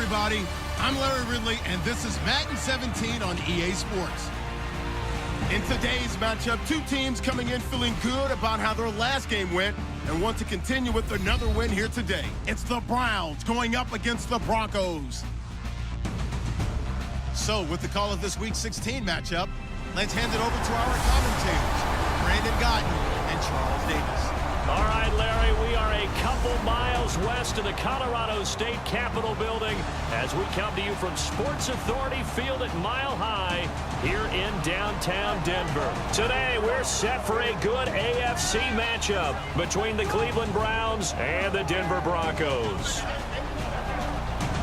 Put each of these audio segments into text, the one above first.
everybody. I'm Larry Ridley, and this is Madden 17 on EA Sports. In today's matchup, two teams coming in feeling good about how their last game went and want to continue with another win here today. It's the Browns going up against the Broncos. So, with the call of this Week 16 matchup, let's hand it over to our commentators, Brandon Gotton and Charles Davis. All right, Larry, we are a couple miles west of the Colorado State Capitol building as we come to you from Sports Authority Field at Mile High here in downtown Denver. Today, we're set for a good AFC matchup between the Cleveland Browns and the Denver Broncos.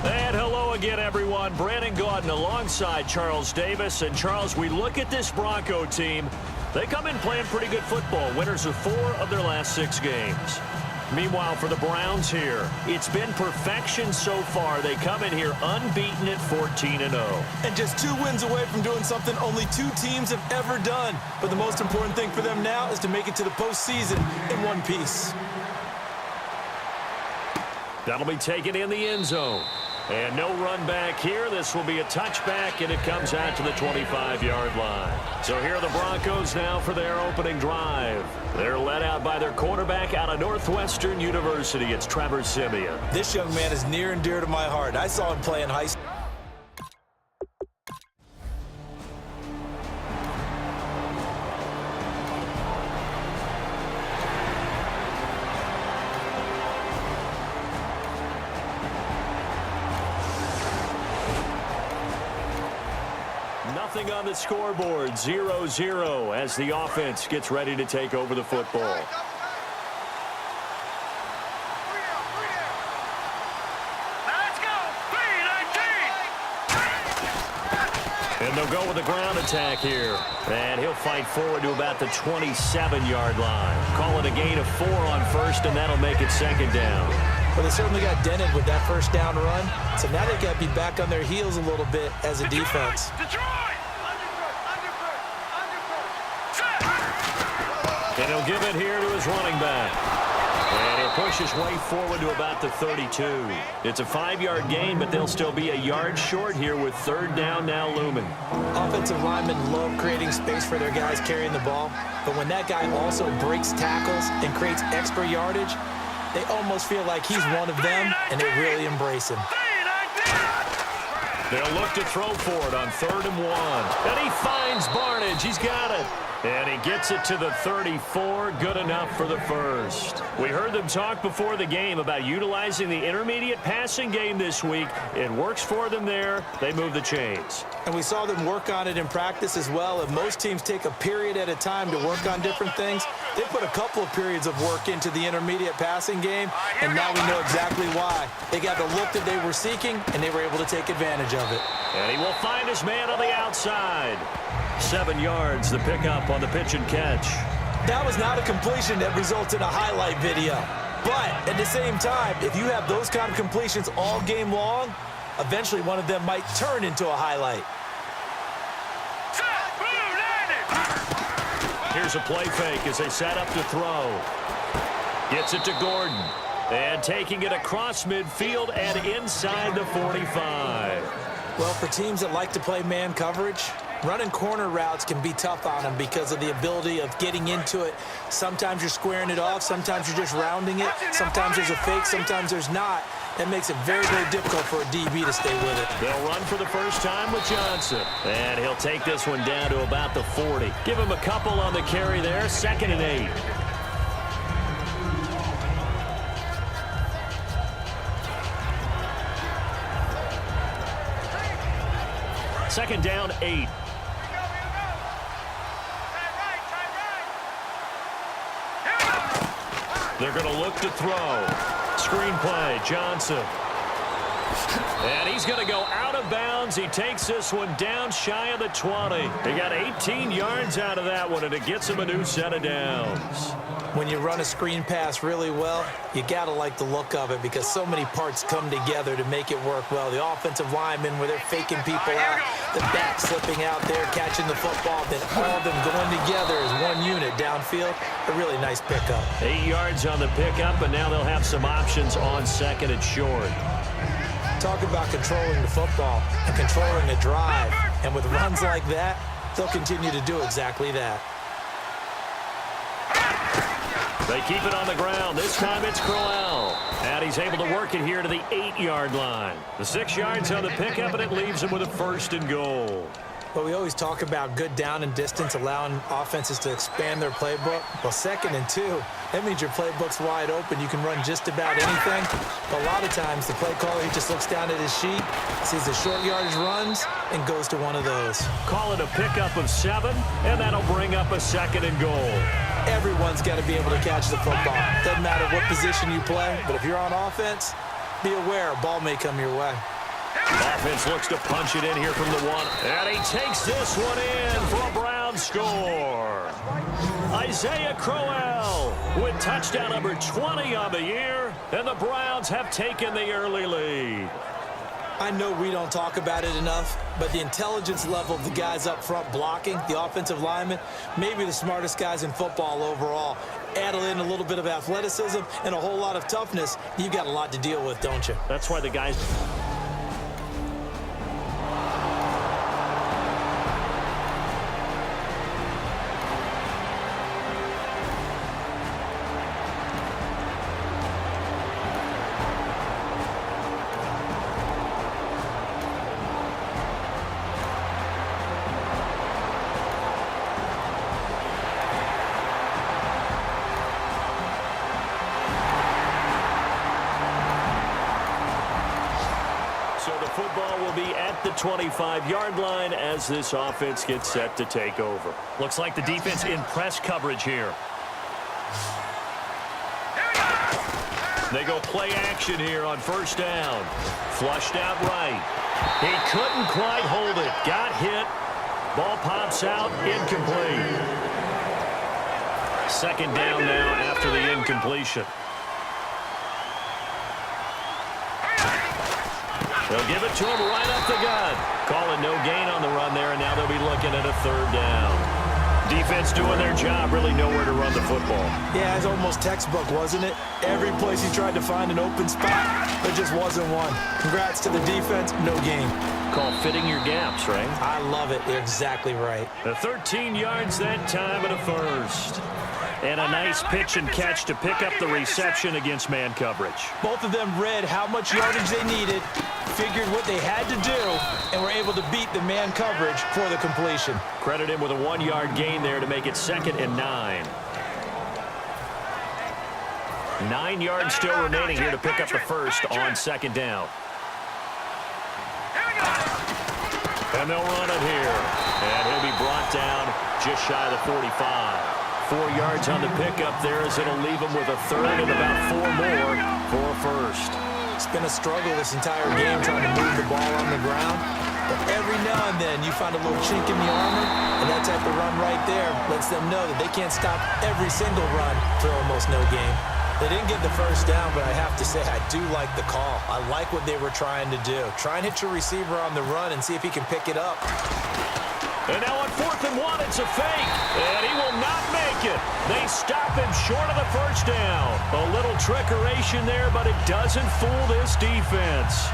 And hello again, everyone. Brandon Gordon alongside Charles Davis. And, Charles, we look at this Bronco team. They come in playing pretty good football, winners of 4 of their last 6 games. Meanwhile, for the Browns here, it's been perfection so far. They come in here unbeaten at 14-0. And just 2 wins away from doing something only 2 teams have ever done. But the most important thing for them now is to make it to the postseason in one piece. That'll be taken in the end zone. And no run back here. This will be a touchback, and it comes out to the 25-yard line. So here are the Broncos now for their opening drive. They're led out by their quarterback out of Northwestern University. It's Trevor Siemian. This young man is near and dear to my heart. I saw him play in high school. Nothing on the scoreboard, 0-0 as the offense gets ready to take over the football. And they'll go with the ground attack here. And he'll fight forward to about the 27-yard line. Call it a gain of 4 on first, and that'll make it second down. Well, they certainly got dented with that first down run. So now they got to be back on their heels a little bit as a defense. And he'll give it here to his running back. And he'll push his way forward to about the 32. It's a 5-yard gain, but they'll still be a yard short here with third down now looming. Offensive linemen love creating space for their guys carrying the ball. But when that guy also breaks tackles and creates extra yardage, they almost feel like he's one of them, and they really embrace him. They'll look to throw for it on 3rd and 1. And he finds Barnage. He's got it. And he gets it to the 34. Good enough for the first. We heard them talk before the game about utilizing the intermediate passing game this week. It works for them there. They move the chains. And we saw them work on it in practice as well. And most teams take a period at a time to work on different things. They put a couple of periods of work into the intermediate passing game, and now we know exactly why. They got the look that they were seeking, and they were able to take advantage of it. And he will find his man on the outside. 7 yards, the pickup on the pitch and catch. That was not a completion that results in a highlight video. But at the same time, if you have those kind of completions all game long, eventually one of them might turn into a highlight. Here's a play fake as they set up to throw. Gets it to Gordon. And taking it across midfield and inside the 45. Well, for teams that like to play man coverage, running corner routes can be tough on them because of the ability of getting into it. Sometimes you're squaring it off. Sometimes you're just rounding it. Sometimes there's a fake. Sometimes there's not. That makes it very, very difficult for a DB to stay with it. They'll run for the first time with Johnson. And he'll take this one down to about the 40. Give him a couple on the carry there. 2nd and 8. Second down, 8. They're going to look to throw. Screen play, Johnson. And he's going to go out of bounds. He takes this one down shy of the 20. He got 18 yards out of that one, and it gets him a new set of downs. When you run a screen pass really well, you got to like the look of it because so many parts come together to make it work well. The offensive linemen, where they're faking people out, the back slipping out there, catching the football, then all of them going together as one unit downfield. A really nice pickup. 8 yards on the pickup, and now they'll have some options on 2nd and short. Talk about controlling the football and controlling a drive. And with runs like that, they'll continue to do exactly that. They keep it on the ground. This time it's Crowell. And he's able to work it here to the 8-yard line. The 6 yards on the pickup, and it leaves him with a 1st and goal. But we always talk about good down and distance, allowing offenses to expand their playbook. Well, 2nd and 2, that means your playbook's wide open. You can run just about anything. But a lot of times, the play caller, he just looks down at his sheet, sees the short yardage runs, and goes to one of those. Call it a pickup of 7, and that'll bring up a 2nd and goal. Everyone's got to be able to catch the football. Doesn't matter what position you play, but if you're on offense, be aware a ball may come your way. Offense looks to punch it in here from the 1. And he takes this one in for a Brown score. Isaiah Crowell with touchdown number 20 on the year. And the Browns have taken the early lead. I know we don't talk about it enough, but the intelligence level of the guys up front blocking, the offensive linemen, maybe the smartest guys in football overall. Add in a little bit of athleticism and a whole lot of toughness. You've got a lot to deal with, don't you? That's why the guys... Football will be at the 25-yard line as this offense gets set to take over. Looks like the defense in press coverage here. They go play action here on 1st down. Flushed out right. He couldn't quite hold it. Got hit. Ball pops out. Incomplete. 2nd down now after the incompletion. They'll give it to him right up the gut. Calling no gain on the run there, and now they'll be looking at a 3rd down. Defense doing their job, really nowhere to run the football. Yeah, it's almost textbook, wasn't it? Every place he tried to find an open spot, there just wasn't one. Congrats to the defense, no gain. Call fitting your gaps, right? I love it. You're exactly right. The 13 yards that time and a 1st. And a nice pitch and catch to pick up the reception against man coverage. Both of them read how much yardage they needed, figured what they had to do, and were able to beat the man coverage for the completion. Credit him with a 1-yard gain there to make it 2nd and 9. 9 yards still remaining here to pick up the 1st on 2nd down. And they'll run it here. And he'll be brought down just shy of the 45. 4 yards on the pickup there as it'll leave him with a 3rd and about 4 more for a 1st. It's been a struggle this entire game trying to move the ball on the ground. But every now and then you find a little chink in the armor, and that type of run right there lets them know that they can't stop every single run for almost no gain. They didn't get the 1st down, but I have to say I do like the call. I like what they were trying to do. Try and hit your receiver on the run and see if he can pick it up. And now on 4th and 1, it's a fake. And he will not make it. They stop him short of the 1st down. A little trickeration there, but it doesn't fool this defense.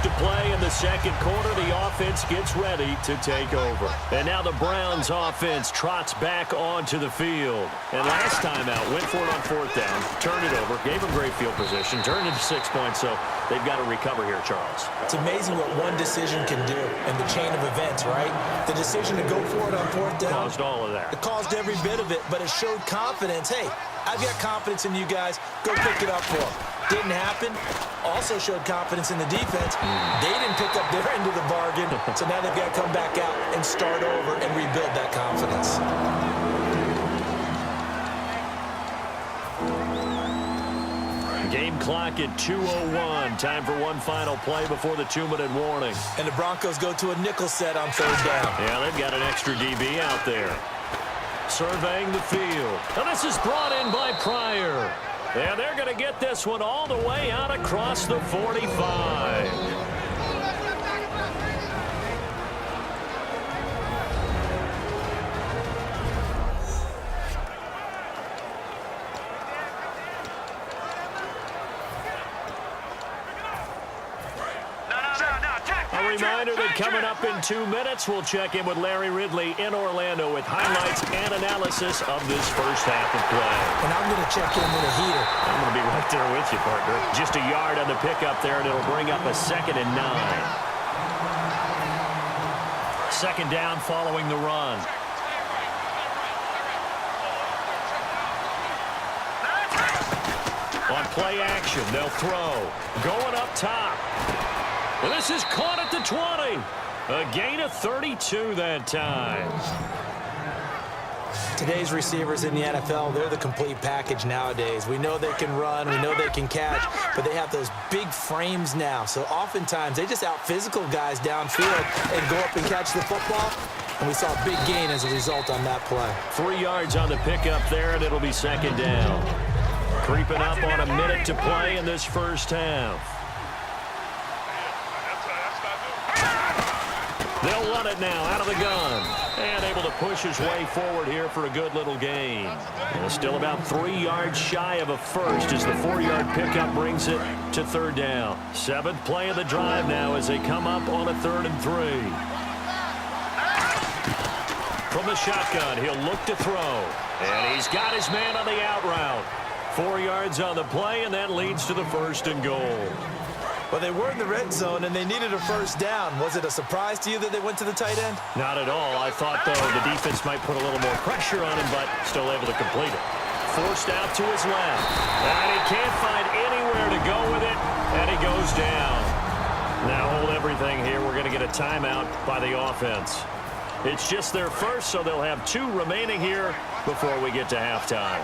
To play in the 2nd quarter, the offense gets ready to take over. And now the Browns offense trots back onto the field. And last time out, went for it on 4th down, turned it over, gave them great field position, turned into 6 points, so they've got to recover here, Charles. It's amazing what one decision can do in the chain of events, right? The decision to go for it on 4th down. Caused all of that. It caused every bit of it, but it showed confidence. Hey, I've got confidence in you guys. Go pick it up for them. Didn't happen. Also showed confidence in the defense. They didn't pick up their end of the bargain, so now they've got to come back out and start over and rebuild that confidence. Game clock at 2:01. Time for one final play before the 2-minute warning. And the Broncos go to a nickel set on 3rd down. Yeah, they've got an extra DB out there. surveying the field. Now this is brought in by Pryor. And they're going to get this one all the way out across the 45. A reminder that coming up in 2 minutes, we'll check in with Larry Ridley in Orlando with highlights and analysis of this first half of play. And I'm going to check in with a heater. I'm going to be right there with you, partner. Just a yard on the pickup there, and it'll bring up a 2nd and 9. 2nd down following the run. On play action, they'll throw. Going up top. And this is caught at the 20. A gain of 32 that time. Today's receivers in the NFL, they're the complete package nowadays. We know they can run, we know they can catch, but they have those big frames now. So oftentimes they just out-physical guys downfield and go up and catch the football. And we saw a big gain as a result on that play. 3 yards on the pickup there, and it'll be 2nd down. Creeping up on a minute to play in this first half. They'll run it now out of the gun. And able to push his way forward here for a good little gain. And still about 3 yards shy of a first as the 4-yard pickup brings it to 3rd down. 7th play of the drive now as they come up on a 3rd and 3. From the shotgun, he'll look to throw. And he's got his man on the out route. 4 yards on the play, and that leads to the 1st and goal. Well, they were in the red zone, and they needed a 1st down. Was it a surprise to you that they went to the tight end? Not at all. I thought, though, the defense might put a little more pressure on him, but still able to complete it. Forced out to his left. And he can't find anywhere to go with it, and he goes down. Now hold everything here. We're going to get a timeout by the offense. It's just their first, so they'll have 2 remaining here before we get to halftime.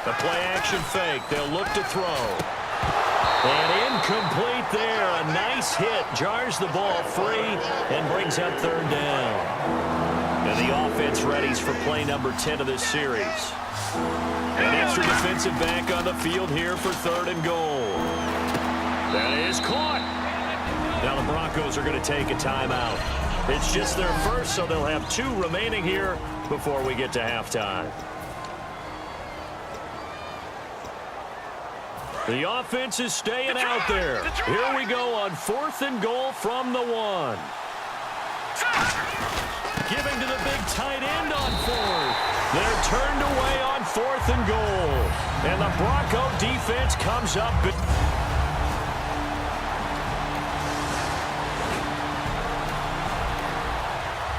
The play-action fake. They'll look to throw. And incomplete there. A nice hit. Jars the ball free and brings up 3rd down. And the offense readies for play number 10 of this series. An extra defensive back on the field here for 3rd and goal. That is caught. Now the Broncos are going to take a timeout. It's just their first, so they'll have 2 remaining here before we get to halftime. The offense is staying out there. Here we go on 4th and goal from the 1. Giving to the big tight end on 4th. They're turned away on 4th and goal. And the Bronco defense comes up.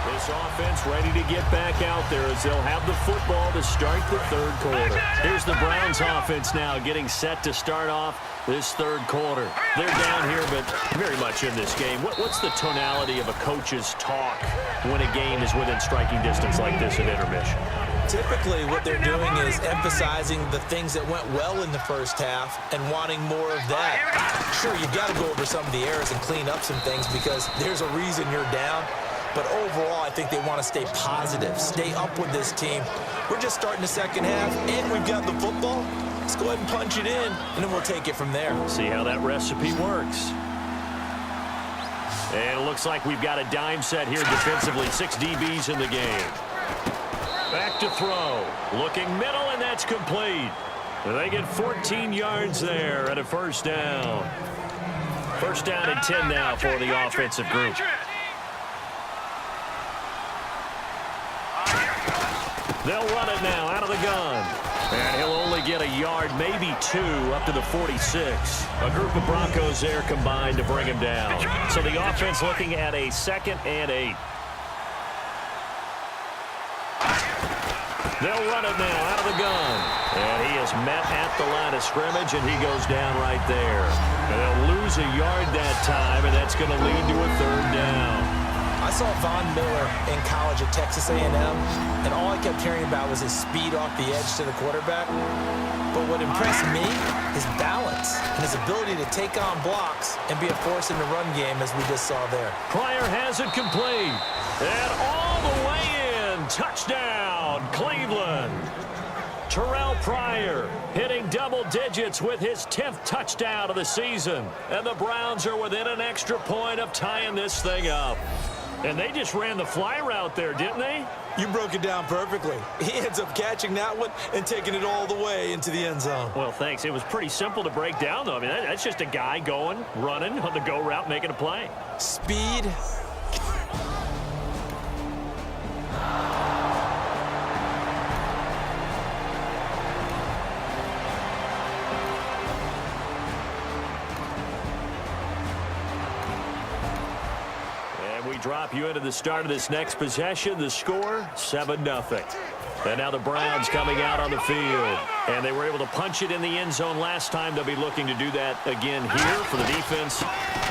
This offense ready to get back out there as they'll have the football to start the 3rd quarter. Here's the Browns offense now getting set to start off this 3rd quarter. They're down here, but very much in this game. What's the tonality of a coach's talk when a game is within striking distance like this at intermission? Typically, what they're doing is emphasizing the things that went well in the first half and wanting more of that. Sure, you've got to go over some of the errors and clean up some things because there's a reason you're down. But overall, I think they want to stay positive, stay up with this team. We're just starting the 2nd half, and we've got the football. Let's go ahead and punch it in, and then we'll take it from there. See how that recipe works. And it looks like we've got a dime set here defensively. 6 DBs in the game. Back to throw. Looking middle, and that's complete. They get 14 yards there at a 1st down. 1st down and 10 now for the offensive group. They'll run it now out of the gun. And he'll only get a yard, maybe 2, up to the 46. A group of Broncos there combined to bring him down. So the offense looking at a 2nd and 8. They'll run it now out of the gun. And he is met at the line of scrimmage, and he goes down right there. And they'll lose a yard that time, and that's going to lead to a 3rd down. I I saw Von Miller in college at Texas A&M, and all I kept hearing about was his speed off the edge to the quarterback. But what impressed me, his balance and his ability to take on blocks and be a force in the run game, as we just saw there. Pryor has it complete. And all the way in. Touchdown, Cleveland. Terrell Pryor hitting double digits with his 10th touchdown of the season. And the Browns are within an extra point of tying this thing up. And they just ran the fly route there, didn't they? You broke it down perfectly. He ends up catching that one and taking it all the way into the end zone. Well, thanks. It was pretty simple to break down, though. I mean, that's just a guy going, running on the go route, making a play. Speed. Drop you into the start of this next possession. The score, 7-0. And now the Browns coming out on the field. And they were able to punch it in the end zone last time. They'll be looking to do that again here for the defense.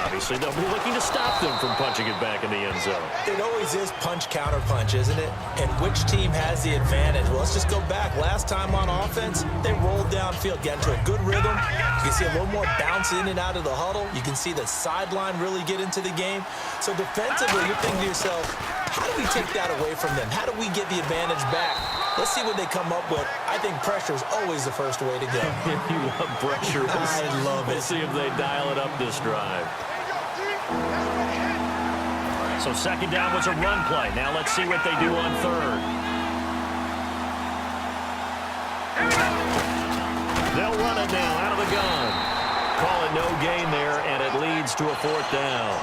Obviously, they'll be looking to stop them from punching it back in the end zone. It always is punch-counter-punch, isn't it? And which team has the advantage? Well, let's just go back. Last time on offense, they rolled downfield, got into a good rhythm. You can see a little more bounce in and out of the huddle. You can see the sideline really get into the game. So defensively, you're thinking to yourself, how do we take that away from them? How do we get the advantage back? Let's see what they come up with. I think pressure is always the first way to go. You love pressure. I love it. We'll see if they dial it up this drive. So second down was a run play. Now let's see what they do on third. They'll run it now out of the gun. Call it no gain there, and it leads to a fourth down.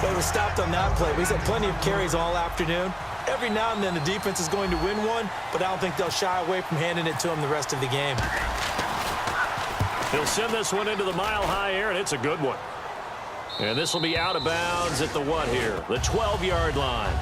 They were stopped on that play. He's had plenty of carries all afternoon. Every now and then the defense is going to win one, but I don't think they'll shy away from handing it to him the rest of the game. He'll send this one into the mile-high air, and it's a good one. And this will be out of bounds at the what here? The 12-yard line.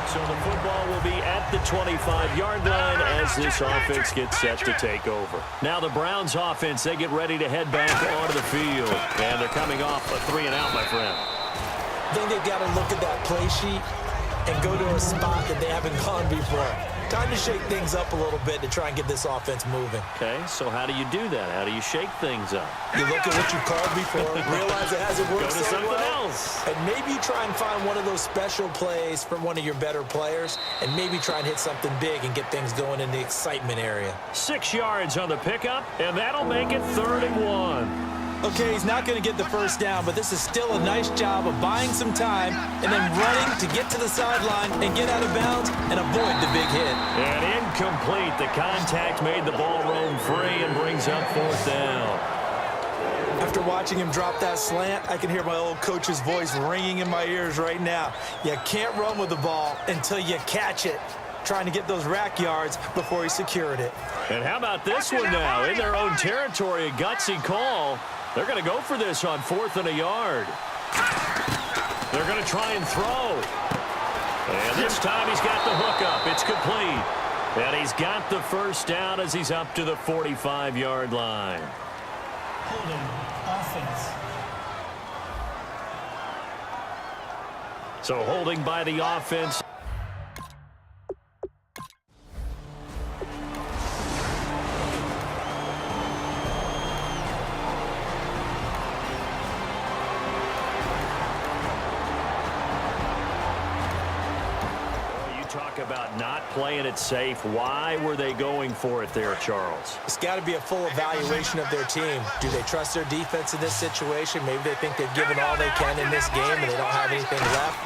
So the football will be at the 25-yard line as this offense gets set to take over. Now the Browns offense, they get ready to head back onto the field. And they're coming off a 3-and-out, my friend. I think they've got to look at that play sheet and go to a spot that they haven't gone before. Time to shake things up a little bit to try and get this offense moving. Okay, so how do you do that? How do you shake things up? You look at what you called before, realize it hasn't worked Go to so something well, else. and maybe you try and find one of those special plays from one of your better players, and maybe try and hit something big and get things going in the excitement area. 6 yards on the pickup, and that'll make it 3rd and 1. Okay, he's not going to get the first down, but this is still a nice job of buying some time and then running to get to the sideline and get out of bounds and avoid the big hit. And incomplete. The contact made the ball roam free and brings up 4th down. After watching him drop that slant, I can hear my old coach's voice ringing in my ears right now. You can't run with the ball until you catch it. Trying to get those rack yards before he secured it. And how about this one now? In their own territory, a gutsy call. They're going to go for this on 4th and a yard. They're going to try and throw. And this time he's got the hook up. It's complete. And he's got the first down as he's up to the 45-yard line. Holding offense. So holding by the offense. About not playing it safe. Why were they going for it there, Charles? It's got to be a full evaluation of their team. Do they trust their defense in this situation? Maybe they think they've given all they can in this game and they don't have anything left.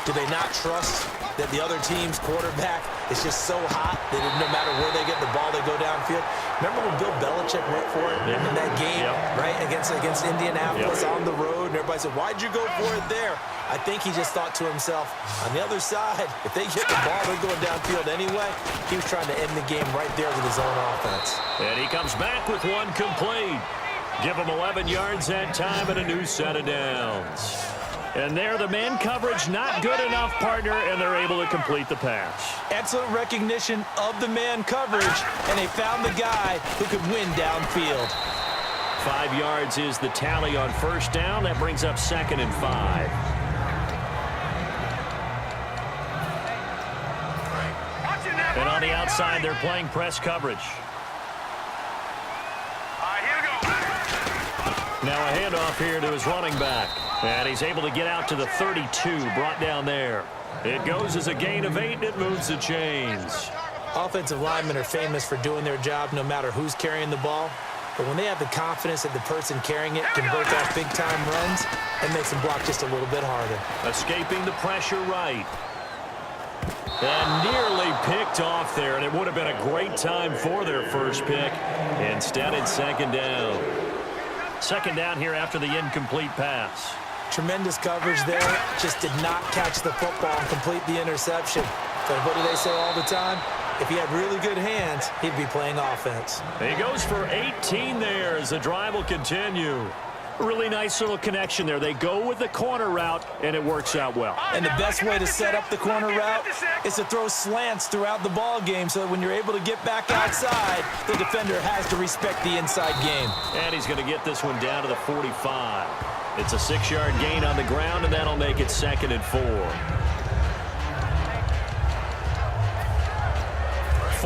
Do they not trust that the other team's quarterback is just so hot that no matter where they get the ball, they go downfield? Remember when Bill Belichick went for it in that game, right, against Indianapolis on the road, and everybody said, why'd you go for it there? I think he just thought to himself, on the other side, if they get the ball, they're going downfield anyway. He was trying to end the game right there with his own offense. And he comes back with one complete. Give him 11 yards that time and a new set of downs. And there, the man coverage not good enough, partner, and they're able to complete the pass. Excellent recognition of the man coverage, and they found the guy who could win downfield. 5 yards is the tally on first down. That brings up 2nd and 5. And on the outside, they're playing press coverage. Now a handoff here to his running back. And he's able to get out to the 32, brought down there. It goes as a gain of 8, and it moves the chains. Offensive linemen are famous for doing their job no matter who's carrying the ball. But when they have the confidence that the person carrying it can break off big-time runs, it makes them block just a little bit harder. Escaping the pressure right. And nearly picked off there, and it would have been a great time for their first pick. Instead, it's 2nd down. 2nd down here after the incomplete pass. Tremendous coverage there. Just did not catch the football and complete the interception. But what do they say all the time? If he had really good hands, he'd be playing offense. He goes for 18 there as the drive will continue. Really nice little connection there. They go with the corner route, and it works out well. And the best way to set up the corner route is to throw slants throughout the ball game so that when you're able to get back outside, the defender has to respect the inside game. And he's going to get this one down to the 45. It's a 6-yard gain on the ground, and that'll make it 2nd and 4.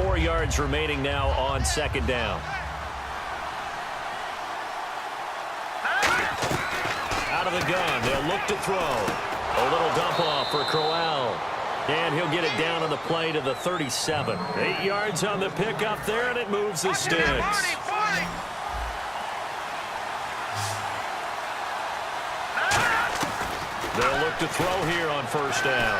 4 yards remaining now on 2nd down. Out of the gun, they'll look to throw. A little dump off for Crowell. And he'll get it down on the play to the 37. 8 yards on the pickup there, and it moves the sticks. They'll look to throw here on first down.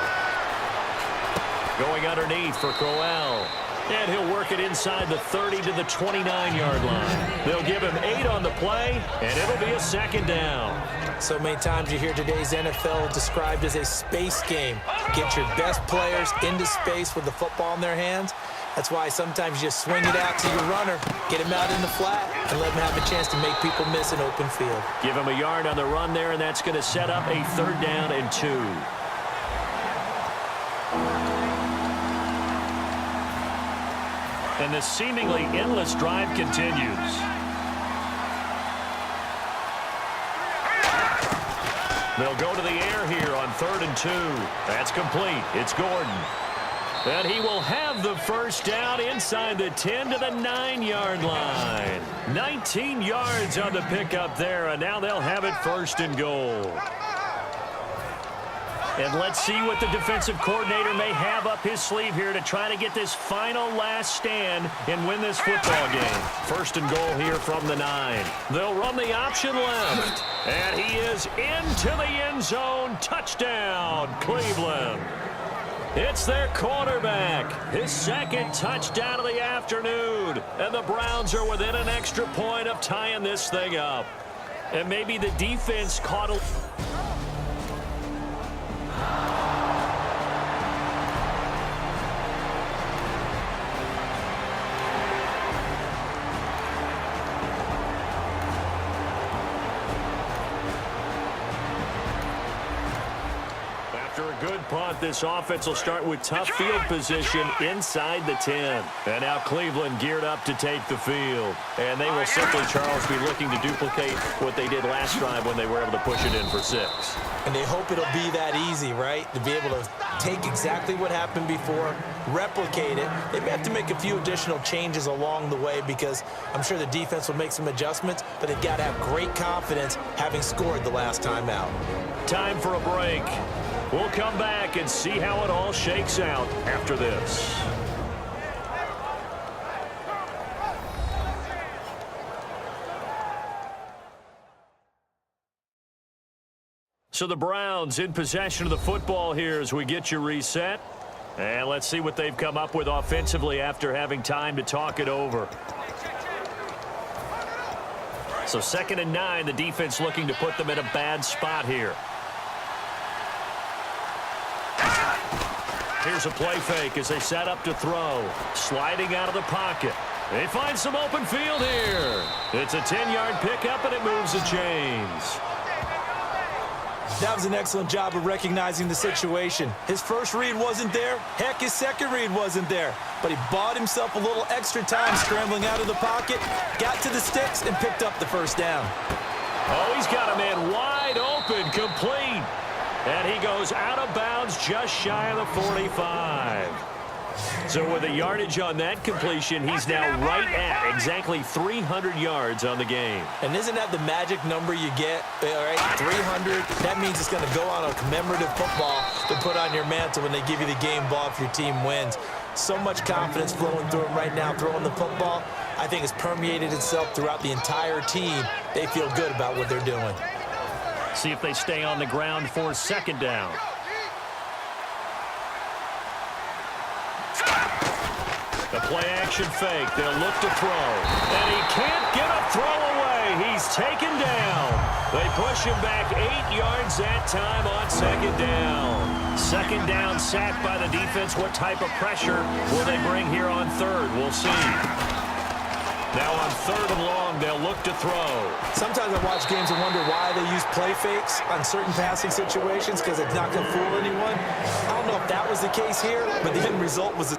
Going underneath for Crowell. And he'll work it inside the 30 to the 29-yard line. They'll give him 8 on the play, and it'll be a 2nd down. So many times you hear today's NFL described as a space game. Get your best players into space with the football in their hands. That's why sometimes you just swing it out to your runner, get him out in the flat, and let him have a chance to make people miss an open field. Give him a yard on the run there, and that's going to set up a 3rd down and 2. And the seemingly endless drive continues. They'll go to the air here on 3rd and 2. That's complete. It's Gordon. And he will have the first down inside the 10 to the 9-yard line. 19 yards on the pickup there, and now they'll have it 1st and goal. And let's see what the defensive coordinator may have up his sleeve here to try to get this final last stand and win this football game. 1st and goal here from the 9. They'll run the option left. And he is into the end zone. Touchdown, Cleveland. It's their quarterback. His 2nd touchdown of the afternoon. And the Browns are within an extra point of tying this thing up. And maybe the defense caught a... After a good punt, this offense will start with tough field position inside the 10. And now Cleveland geared up to take the field. And they will simply, Charles, be looking to duplicate what they did last drive when they were able to push it in for 6. And they hope it'll be that easy, right? To be able to take exactly what happened before, replicate it. They may have to make a few additional changes along the way because I'm sure the defense will make some adjustments, but they've got to have great confidence having scored the last time out. Time for a break. We'll come back and see how it all shakes out after this. So the Browns in possession of the football here as we get you reset. And let's see what they've come up with offensively after having time to talk it over. So 2nd and 9, the defense looking to put them in a bad spot here. Here's a play fake as they set up to throw. Sliding out of the pocket. They find some open field here. It's a 10-yard pickup, and it moves the chains. That was an excellent job of recognizing the situation. His first read wasn't there. Heck, his second read wasn't there. But he bought himself a little extra time scrambling out of the pocket, got to the sticks, and picked up the first down. Oh, he's got a man wide open, complete. And he goes out of bounds just shy of the 45. So with the yardage on that completion, he's now right at exactly 300 yards on the game. And isn't that the magic number you get? All right, 300. That means it's going to go on a commemorative football to put on your mantle when they give you the game ball if your team wins. So much confidence flowing through him right now throwing the football. I think it's permeated itself throughout the entire team. They feel good about what they're doing. See if they stay on the ground for second down. The play-action fake. They'll look to throw. And he can't get a throw away. He's taken down. They push him back 8 yards that time on second down. Second down, sacked by the defense. What type of pressure will they bring here on third? We'll see. Now on third and long, they'll look to throw. Sometimes I watch games and wonder why they use play fakes on certain passing situations because it's not going to fool anyone. I don't know if that was the case here, but the end result was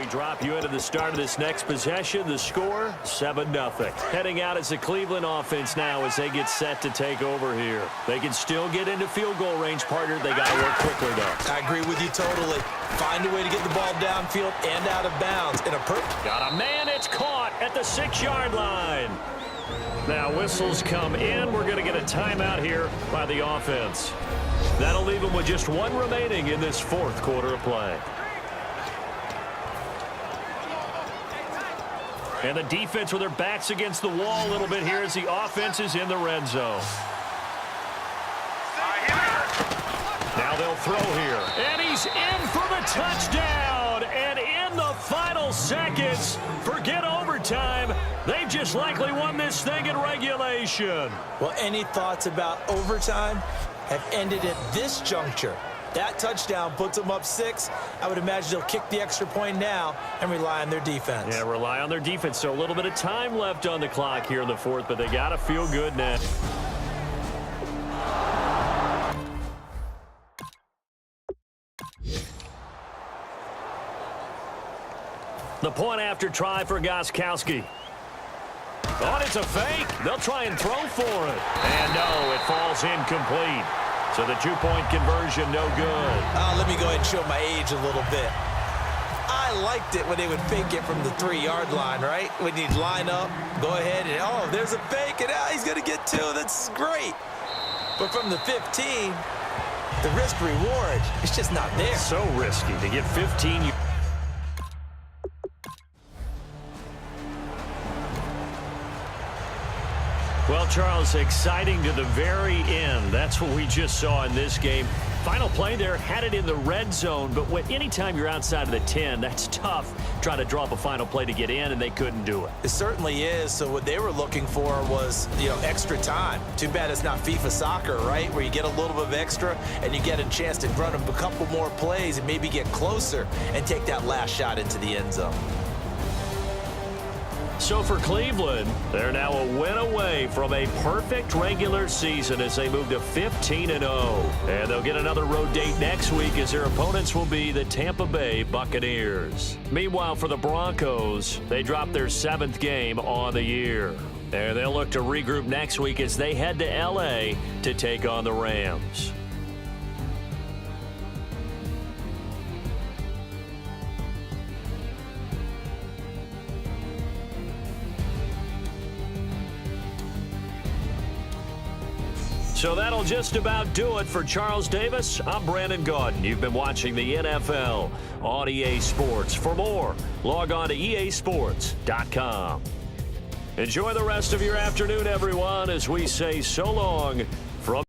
drop you into the start of this next possession. The score, 7-0. Heading out as the Cleveland offense now as they get set to take over here. They can still get into field goal range, partner. They got to work quickly, though. I agree with you totally. Find a way to get the ball downfield and out of bounds. Got a man. It's caught at the 6-yard line. Now whistles come in. We're going to get a timeout here by the offense. That'll leave them with just one remaining in this fourth quarter of play. And the defense with their backs against the wall a little bit here as the offense is in the red zone. Now they'll throw here. And he's in for the touchdown. And in the final seconds, forget overtime. They've just likely won this thing in regulation. Well, any thoughts about overtime have ended at this juncture. That touchdown puts them up 6. I would imagine they'll kick the extra point now and rely on their defense. Yeah, rely on their defense. So a little bit of time left on the clock here in the fourth, but they got to feel good now. The point after try for WK16. Oh, it's a fake. They'll try and throw for it. And no, it falls incomplete. So the two-point conversion, no good. Let me go ahead and show my age a little bit. I liked it when they would fake it from the 3-yard line, right? When you'd line up, go ahead, and oh, there's a fake, and he's going to get 2. That's great. But from the 15, the risk-reward, it's just not there. So risky to get 15. Well, Charles, exciting to the very end. That's what we just saw in this game. Final play there, had it in the red zone, but anytime you're outside of the 10, that's tough. Trying to draw up a final play to get in, and they couldn't do it. It certainly is. So what they were looking for was, extra time. Too bad it's not FIFA soccer, right, where you get a little bit of extra and you get a chance to run a couple more plays and maybe get closer and take that last shot into the end zone. So for Cleveland, they're now a win away from a perfect regular season as they move to 15-0. And they'll get another road date next week as their opponents will be the Tampa Bay Buccaneers. Meanwhile, for the Broncos, they dropped their 7th game on the year. And they'll look to regroup next week as they head to L.A. to take on the Rams. So that'll just about do it for Charles Davis. I'm Brandon Gaudin. You've been watching the NFL on EA Sports. For more, log on to easports.com. Enjoy the rest of your afternoon, everyone, as we say so long